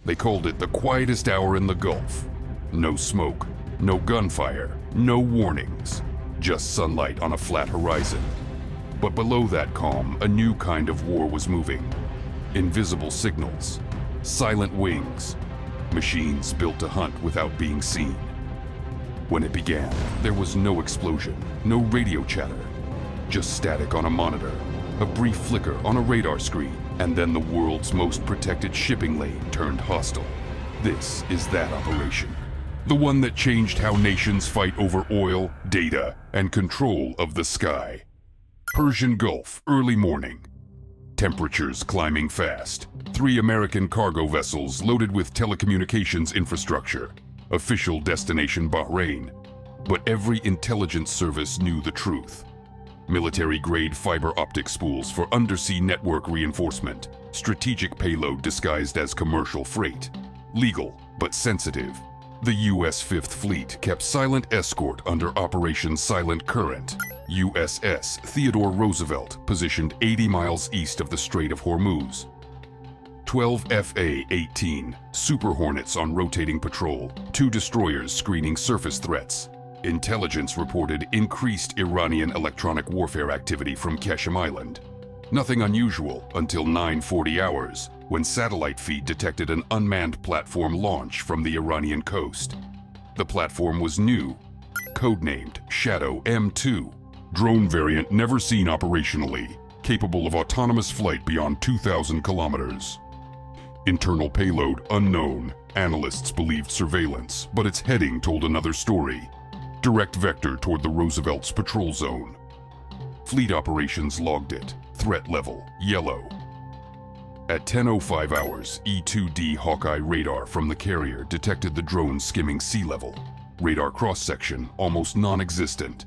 They called it the quietest hour in the Gulf. No smoke, no gunfire, no warnings, just sunlight on a flat horizon. But below that calm, a new kind of war was moving. Invisible signals, silent wings, machines built to hunt without being seen. When it began, there was no explosion, no radio chatter, just static on a monitor, a brief flicker on a radar screen, and then the world's most protected shipping lane turned hostile. This is that operation. The one that changed how nations fight over oil, data, and control of the sky. Persian Gulf, early morning. Temperatures climbing fast. 3 American cargo vessels loaded with telecommunications infrastructure. Official destination Bahrain. But every intelligence service knew the truth. Military-grade fiber optic spools for undersea network reinforcement. Strategic payload disguised as commercial freight. Legal, but sensitive. The U.S. Fifth Fleet kept silent escort under Operation Silent Current. USS Theodore Roosevelt positioned 80 miles east of the Strait of Hormuz. 12 FA-18 Super Hornets on rotating patrol, 2 destroyers screening surface threats. Intelligence reported increased Iranian electronic warfare activity from Qeshm Island. Nothing unusual until 9:40 hours, when satellite feed detected an unmanned platform launch from the Iranian coast. The platform was new, codenamed Shadow M2. Drone variant never seen operationally, capable of autonomous flight beyond 2,000 kilometers. Internal payload unknown. Analysts believed surveillance, but its heading told another story. Direct vector toward the Roosevelt's patrol zone. Fleet operations logged it. Threat level, yellow. At 10:05 hours, E-2D Hawkeye radar from the carrier detected the drone skimming sea level. Radar cross-section almost non-existent.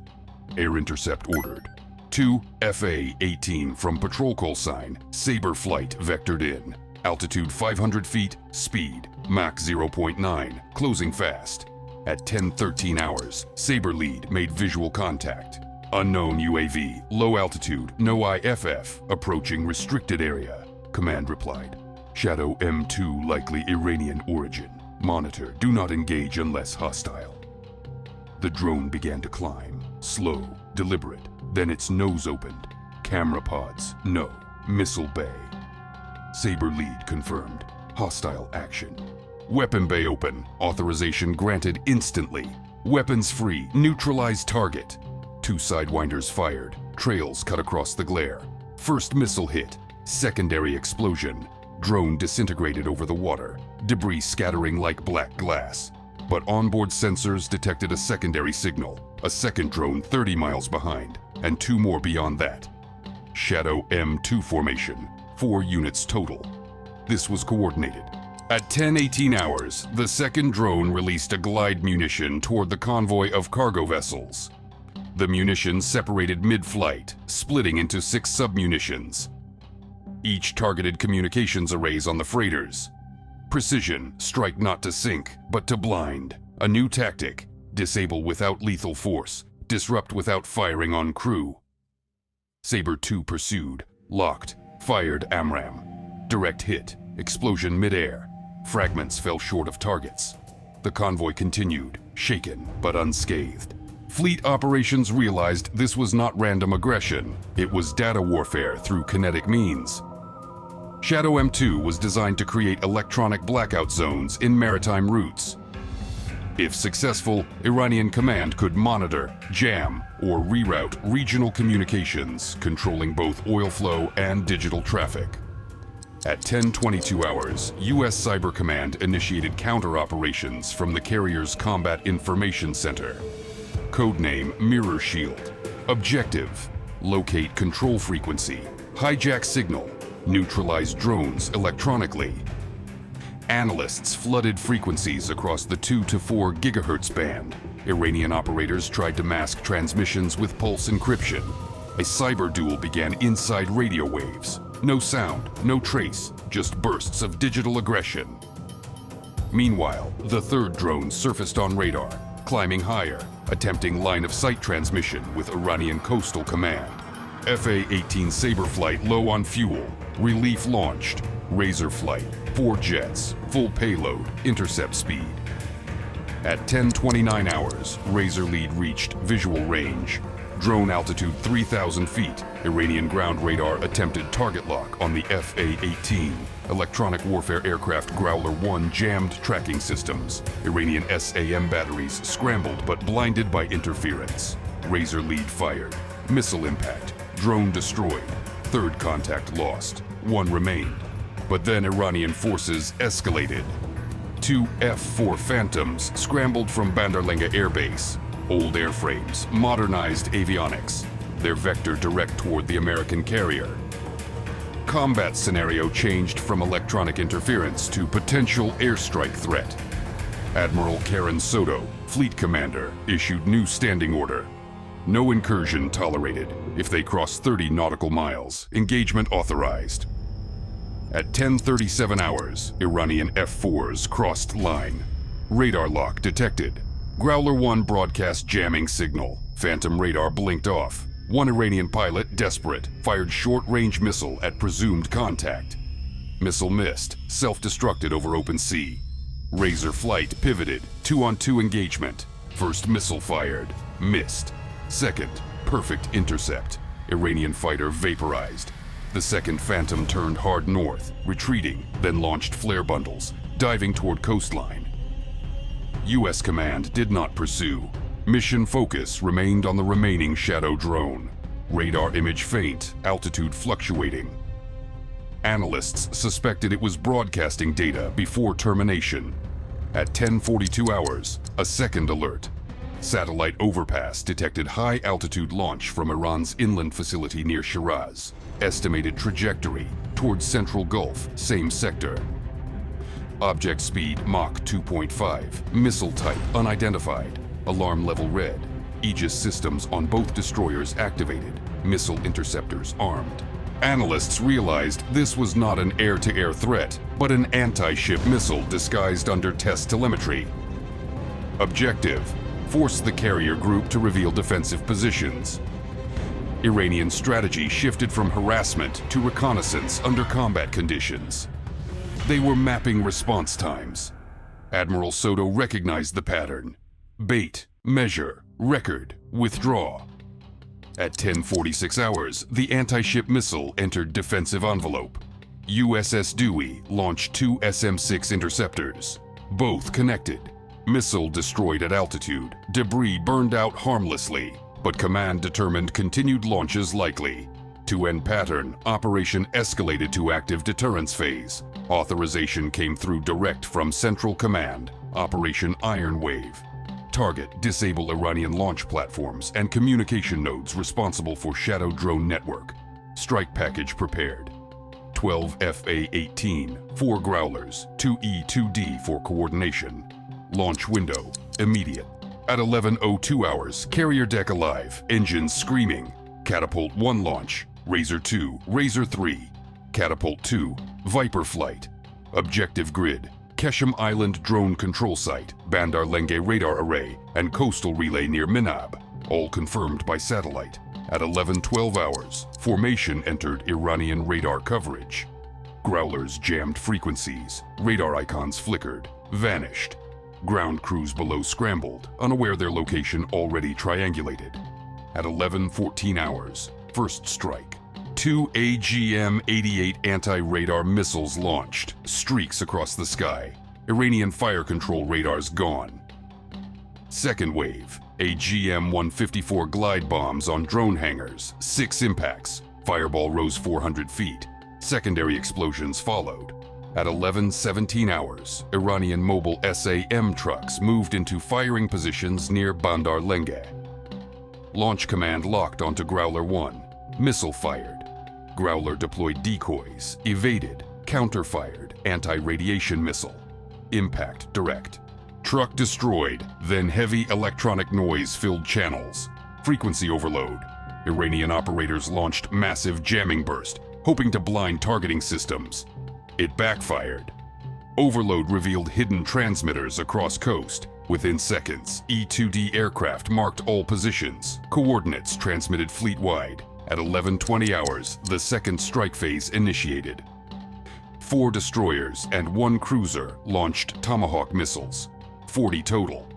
Air intercept ordered. 2 FA-18 from patrol call sign, Sabre flight vectored in. Altitude 500 feet, speed, Mach 0.9, closing fast. At 10:13 hours, Sabre lead made visual contact. Unknown UAV, low altitude, no IFF, approaching restricted area. Command replied, Shadow M2 likely Iranian origin. Monitor, do not engage unless hostile. The drone began to climb, slow, deliberate, then its nose opened. Camera pods, no. Missile bay. Sabre lead confirmed, hostile action. Weapon bay open, authorization granted instantly. Weapons free, neutralize target. 2 sidewinders fired, trails cut across the glare. First missile hit, secondary explosion. Drone disintegrated over the water, debris scattering like black glass. But onboard sensors detected a secondary signal, a second drone 30 miles behind, and 2 more beyond that. Shadow M2 formation, 4 units total. This was coordinated. At 10:18 hours, the second drone released a glide munition toward the convoy of cargo vessels. The munitions separated mid-flight, splitting into 6 submunitions. Each targeted communications arrays on the freighters. Precision, strike not to sink, but to blind. A new tactic, disable without lethal force, disrupt without firing on crew. Sabre 2 pursued, locked, fired AMRAAM. Direct hit, explosion mid-air. Fragments fell short of targets. The convoy continued, shaken but unscathed. Fleet operations realized this was not random aggression. It was data warfare through kinetic means. Shadow M2 was designed to create electronic blackout zones in maritime routes. If successful, Iranian command could monitor, jam, or reroute regional communications, controlling both oil flow and digital traffic. At 10:22 hours, U.S. Cyber Command initiated counter-operations from the carrier's Combat Information Center. Codename Mirror Shield. Objective: locate control frequency, hijack signal, neutralize drones electronically. Analysts flooded frequencies across the 2 to 4 gigahertz band. Iranian operators tried to mask transmissions with pulse encryption. A cyber duel began inside radio waves. No sound, no trace, just bursts of digital aggression. Meanwhile, the third drone surfaced on radar, climbing higher, attempting line-of-sight transmission with Iranian Coastal Command. FA-18 Sabre flight low on fuel, Relief launched. Razor flight. 4 jets. Full payload. Intercept speed. At 10:29 hours, Razor lead reached visual range. Drone altitude 3,000 feet. Iranian ground radar attempted target lock on the FA-18. Electronic warfare aircraft Growler 1 jammed tracking systems. Iranian SAM batteries scrambled but blinded by interference. Razor lead fired. Missile impact. Drone destroyed. Third contact lost. 1 remained. But then Iranian forces escalated. 2 F-4 Phantoms scrambled from Bandar Lenge Air Base. Old airframes, modernized avionics. Their vector direct toward the American carrier. Combat scenario changed from electronic interference to potential airstrike threat. Admiral Karen Soto, fleet commander, issued new standing order. No incursion tolerated. If they cross 30 nautical miles, engagement authorized. At 10:37 hours, Iranian F-4s crossed line. Radar lock detected. Growler 1 broadcast jamming signal. Phantom radar blinked off. 1 Iranian pilot, desperate, fired short-range missile at presumed contact. Missile missed, self-destructed over open sea. Razor flight pivoted, 2-on-2 engagement. First missile fired, missed. Second, perfect intercept. Iranian fighter vaporized. The second Phantom turned hard north, retreating, then launched flare bundles, diving toward coastline. U.S. command did not pursue. Mission focus remained on the remaining Shadow drone. Radar image faint, altitude fluctuating. Analysts suspected it was broadcasting data before termination. At 10:42 hours, a second alert. Satellite overpass detected high-altitude launch from Iran's inland facility near Shiraz. Estimated trajectory towards Central Gulf, same sector. Object speed Mach 2.5. Missile type unidentified. Alarm level red. Aegis systems on both destroyers activated. Missile interceptors armed. Analysts realized this was not an air-to-air threat, but an anti-ship missile disguised under test telemetry. Objective: force the carrier group to reveal defensive positions. Iranian strategy shifted from harassment to reconnaissance under combat conditions. They were mapping response times. Admiral Soto recognized the pattern. Bait, measure, record, withdraw. At 10:46 hours, the anti-ship missile entered defensive envelope. USS Dewey launched 2 SM-6 interceptors. Both connected. Missile destroyed at altitude. Debris burned out harmlessly, but command determined continued launches likely. To end pattern, operation escalated to active deterrence phase. Authorization came through direct from Central Command. Operation Iron Wave. Target: disable Iranian launch platforms and communication nodes responsible for Shadow drone network. Strike package prepared. 12 FA-18, 4 Growlers, 2 E-2D for coordination. Launch window: immediate. At 11:02 hours, carrier deck alive, engines screaming. Catapult 1 launch. Razor 2, Razor 3. Catapult 2, Viper flight. Objective grid: Keshem Island drone control site, Bandar Lenge radar array, and coastal relay near Minab, all confirmed by satellite. At 11:12 hours, formation entered Iranian radar coverage. Growlers jammed frequencies, radar icons flickered, vanished. Ground crews below scrambled, unaware their location already triangulated. At 11:14 hours, first strike. 2 AGM-88 anti-radar missiles launched, streaks across the sky. Iranian fire control radars gone. Second wave, AGM-154 glide bombs on drone hangars, 6 impacts. Fireball rose 400 feet. Secondary explosions followed. At 11:17 hours, Iranian mobile SAM trucks moved into firing positions near Bandar Lenge. Launch command locked onto Growler 1. Missile fired. Growler deployed decoys, evaded, counter-fired, anti-radiation missile. Impact direct. Truck destroyed, then heavy electronic noise filled channels. Frequency overload. Iranian operators launched massive jamming burst, hoping to blind targeting systems. It backfired. Overload revealed hidden transmitters across coast. Within seconds, E-2D aircraft marked all positions. Coordinates transmitted fleet-wide. At 11:20 hours, the second strike phase initiated. 4 destroyers and 1 cruiser launched Tomahawk missiles, 40 total,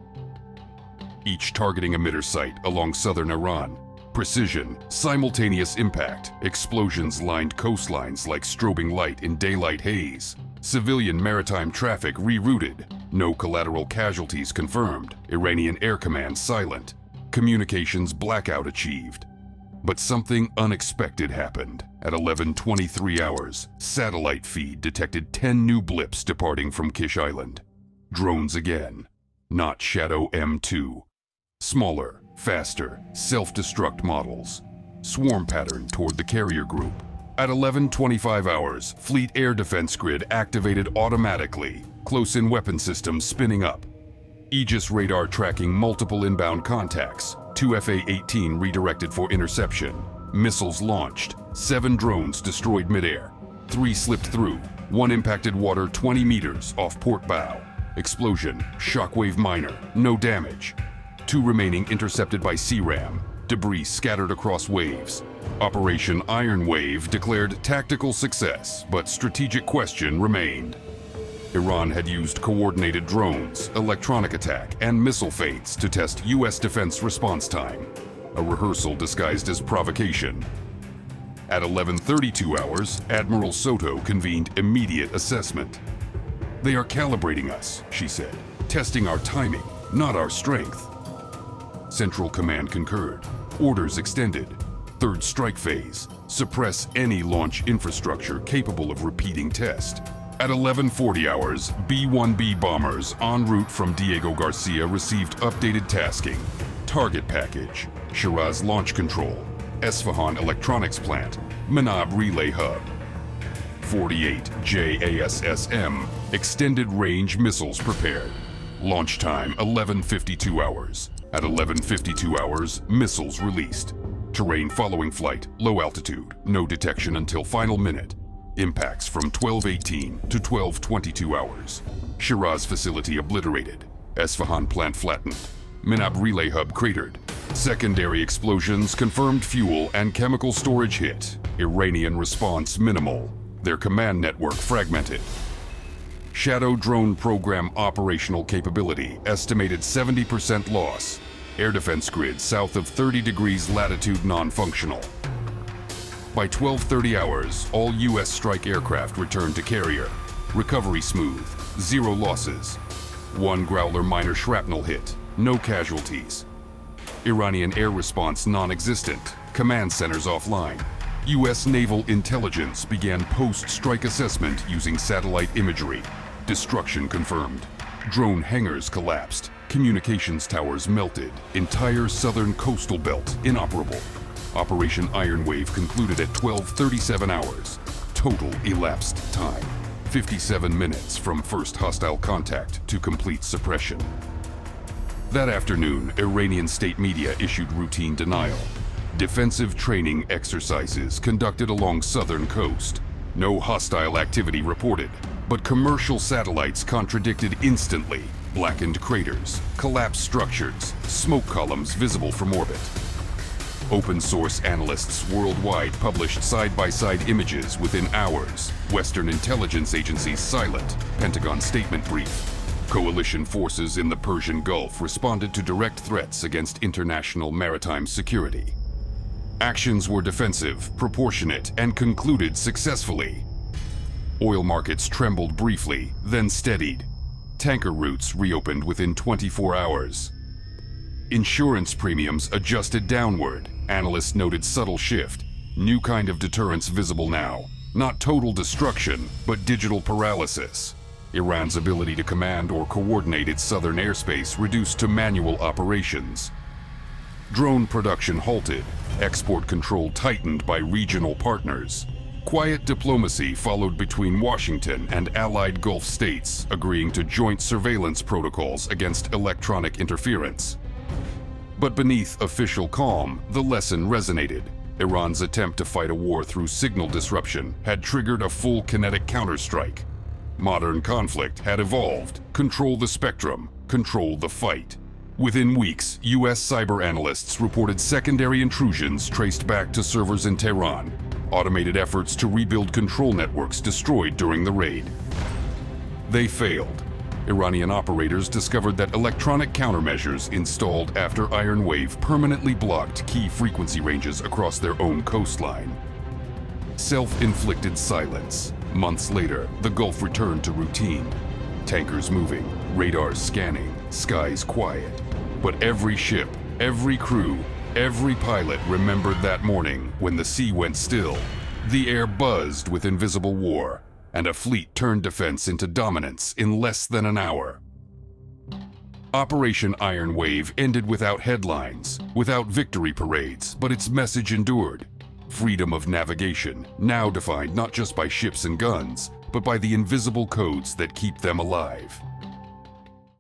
each targeting emitter site along southern Iran. Precision, simultaneous impact, explosions lined coastlines like strobing light in daylight haze. Civilian maritime traffic rerouted. No collateral casualties confirmed. Iranian Air Command silent. Communications blackout achieved. But something unexpected happened. At 11:23 hours, satellite feed detected 10 new blips departing from Kish Island. Drones again. Not Shadow M2. Smaller, faster, self-destruct models. Swarm pattern toward the carrier group. At 11:25 hours, Fleet Air Defense Grid activated automatically. Close-in weapon systems spinning up. Aegis radar tracking multiple inbound contacts. 2 FA-18 redirected for interception. Missiles launched. 7 drones destroyed midair. 3 slipped through. 1 impacted water 20 meters off port bow. Explosion, shockwave minor, no damage. 2 remaining intercepted by CRAM. Debris scattered across waves. Operation Iron Wave declared tactical success, but strategic question remained. Iran had used coordinated drones, electronic attack, and missile feints to test U.S. defense response time. A rehearsal disguised as provocation. At 11:32 hours, Admiral Soto convened immediate assessment. "They are calibrating us," she said, "testing our timing, not our strength." Central Command concurred. Orders extended. 3rd strike phase. Suppress any launch infrastructure capable of repeating test. At 11:40 hours, B-1B bombers en route from Diego Garcia received updated tasking. Target package, Shiraz Launch Control, Esfahan Electronics Plant, Manab Relay Hub. 48 JASSM, Extended Range Missiles prepared. Launch time 11:52 hours. At 11:52 hours, missiles released. Terrain following flight, low altitude, no detection until final minute. Impacts from 12:18 to 12:22 hours. Shiraz facility obliterated. Esfahan plant flattened. Manab Relay Hub cratered. Secondary explosions confirmed fuel and chemical storage hit. Iranian response minimal. Their command network fragmented. Shadow drone program operational capability estimated 70% loss. Air defense grid south of 30 degrees latitude non-functional. By 12:30 hours, all U.S. strike aircraft returned to carrier. Recovery smooth, 0 losses. 1 Growler minor shrapnel hit, no casualties. Iranian air response non-existent, command centers offline. U.S. naval intelligence began post-strike assessment using satellite imagery. Destruction confirmed. Drone hangars collapsed. Communications towers melted. Entire southern coastal belt inoperable. Operation Iron Wave concluded at 12:37 hours. Total elapsed time, 57 minutes from first hostile contact to complete suppression. That afternoon, Iranian state media issued routine denial. Defensive training exercises conducted along southern coast. No hostile activity reported, but commercial satellites contradicted instantly. Blackened craters, collapsed structures, smoke columns visible from orbit. Open source analysts worldwide published side-by-side images within hours. Western intelligence agencies silent. Pentagon statement brief. Coalition forces in the Persian Gulf responded to direct threats against international maritime security. Actions were defensive, proportionate, and concluded successfully. Oil markets trembled briefly, then steadied. Tanker routes reopened within 24 hours. Insurance premiums adjusted downward. Analysts noted subtle shift. New kind of deterrence visible now. Not total destruction, but digital paralysis. Iran's ability to command or coordinate its southern airspace reduced to manual operations. Drone production halted. Export control tightened by regional partners. Quiet diplomacy followed between Washington and allied Gulf states, agreeing to joint surveillance protocols against electronic interference. But beneath official calm, the lesson resonated. Iran's attempt to fight a war through signal disruption had triggered a full kinetic counterstrike. Modern conflict had evolved. Control the spectrum, control the fight. Within weeks, US cyber analysts reported secondary intrusions traced back to servers in Tehran, automated efforts to rebuild control networks destroyed during the raid. They failed. Iranian operators discovered that electronic countermeasures installed after Iron Wave permanently blocked key frequency ranges across their own coastline. Self-inflicted silence. Months later, the Gulf returned to routine. Tankers moving, radars scanning, skies quiet. But every ship, every crew, every pilot remembered that morning when the sea went still, the air buzzed with invisible war, and a fleet turned defense into dominance in less than an hour. Operation Iron Wave ended without headlines, without victory parades, but its message endured. Freedom of navigation, now defined not just by ships and guns, but by the invisible codes that keep them alive.